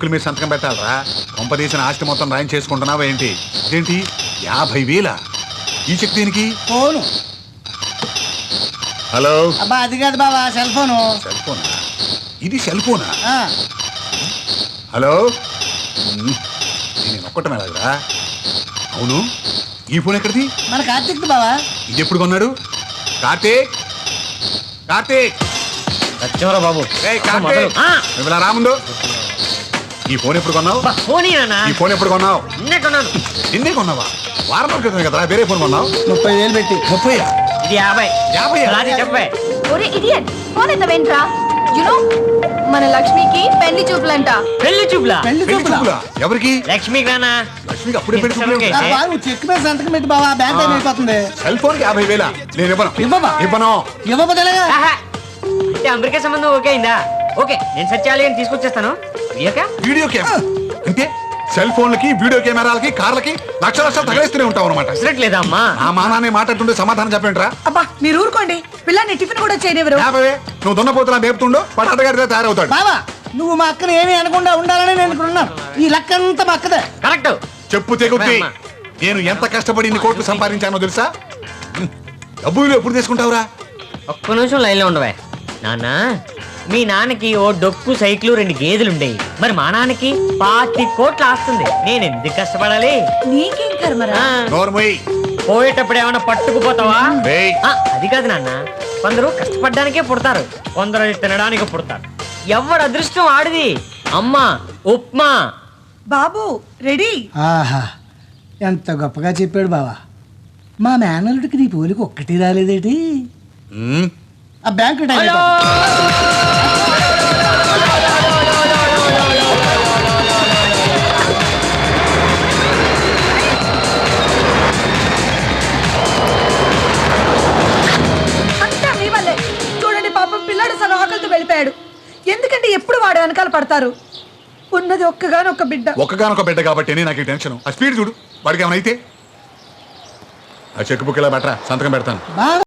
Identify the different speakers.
Speaker 1: చెక్కుల మీద సంతకం పెట్టాలరా. కొంపదీసిన ఆస్తి మొత్తం రాయం చేసుకుంటున్నావా ఏంటి? ఇదేంటి 50,000? ఈ చెక్ దేనికి?
Speaker 2: ఫోను.
Speaker 1: హలో.
Speaker 2: అబ్బా అది కాదు బావా, సెల్ ఫోను.
Speaker 1: సెల్ ఫోనా? ఇది సెల్ ఫోనా? హలో. నేను ఒక్కటం ఎలాగరా? అవును, ఈ ఫోన్ ఎక్కడిది?
Speaker 2: మన కార్తీక్ బావా.
Speaker 1: ఇది ఎప్పుడు కొన్నాడు? కార్తీక్, కార్తీక్.
Speaker 3: వచ్చారా బాబు?
Speaker 1: ఇలా రాముందు. ఈ ఫోన్ ఎప్పుడు కొన్నావు? ఈ ఫోన్ ఎప్పుడు కొన్నావు? నిన్నే కొన్నావా? వారం క్రితం కదరా వేరే ఫోన్ కొన్నావు.
Speaker 2: 30,000 పెట్టి.
Speaker 1: 30?
Speaker 3: ఇది 50.
Speaker 1: 50?
Speaker 4: ఒరే ఇడియట్, ఫోన్ ఎత్తవేంట్రా? యు నో మన లక్ష్మికి పెళ్లి చూపులంట.
Speaker 3: పెళ్లి చూపులా?
Speaker 2: పెళ్లి
Speaker 1: పెళ్లి
Speaker 2: చూపులా?
Speaker 1: చూపులా? ఎవరికి?
Speaker 3: లక్ష్మికి రానా?
Speaker 1: లక్ష్మికి అప్పుడే పెళ్లి చూపులు?
Speaker 2: ఆ బావ, నువ్వు చెక్ మీద సంతకం పెట్టి బావా, బ్యాంక్ టైం అయిపోతుంది.
Speaker 1: సెల్ ఫోన్ కి 50,000? నేను ఇవ్వను.
Speaker 2: ఇవ్వవా?
Speaker 1: ఇవ్వను.
Speaker 2: ఇవ్వబోతేగా.
Speaker 3: అంటే అమెరికా సంబంధం ఓకే అయిందా? ఓకే, నేను సత్యాలి అని తీసుకొచ్చేస్తాను.
Speaker 1: వీడియో కెమెరా అంటే సెల్ ఫోన్లకి, వీడియో కెమెరాలకి, కార్లకి లక్షలు తగిలిస్తూనే ఉంటావు అనమాట.
Speaker 3: లేదా అమ్మా?
Speaker 1: ఆ మానాన్ని మాట్లాడుతుంటే సమాధానం చెప్పండిరా.
Speaker 4: అబ్బా మీరు ఊరుకోండి, పిల్లని టిఫిన్ కూడా చేయనివ్వరు.
Speaker 1: నువ్వు దున్నపోతున్నా మేపుతుండో పటాటగారితో తయారవుతాడు.
Speaker 2: బావా, నువ్వు మా అక్కని ఏమీ అనకుండా ఉండాలని నేను ఇక్కడ ఉన్నాను. ఈ లెక్క అంతా మా అక్కదే.
Speaker 3: కరెక్ట్.
Speaker 1: చెప్పు తెగుద్ది. నేను ఎంత కష్టపడి ఇన్ని కోట్లు సంపాదించానో తెలుసా? డబ్బులు ఎప్పుడు తీసుకుంటావురా?
Speaker 3: ఒక్క నిమిషం లైన్లో ఉండవే. నాన్న, మీ నాన్నకి ఓ డొక్కు సైకిల్ 2 గేదెలుండేవి. మరి మా నాన్నకి 25 కోట్లు ఆస్తుంది. నేను ఎందుకు కష్టపడాలి?
Speaker 4: నీకేం కర్మరా?
Speaker 1: నోర్మోయ్.
Speaker 3: పోయేటప్పుడు ఏమైనా పట్టుకుపోతావా?
Speaker 1: ఏయ్.
Speaker 3: అది కాదు నాన్న, కొందరు కష్టపడ్డానికే పుడతారు, కొందరు తినడానికి పుడతారు. ఎవడు అదృష్టం ఆడిది. అమ్మా ఉప్మా.
Speaker 4: బాబు రెడీ.
Speaker 2: ఆహా, ఎంత గొప్పగా చెప్పాడు బావా. మా మేనల్లుడికి నీ పోలికి ఒక్కటి రాలేదేటి? ఆ బ్యాంకు టైం
Speaker 3: హలో.
Speaker 4: అంతా మీ వల్లే. చూడండి పాపం పిల్లాడు సగం ఆకలితో వెళ్ళిపోయాడు. ఎందుకంటే ఎప్పుడు వాడు వెనకాల పడతారు. ఉన్నది ఒక్కగానొక్క బిడ్డ.
Speaker 1: ఒక్కగానొక్క బిడ్డ కాబట్టి నాకు ఈ టెన్షన్. ఆ స్పీడ్ చూడు. వాడికి ఏమైనా అయితే ఆ చెక్ బుక్ ఇలా బెటరా, సంతకం పెడతాను.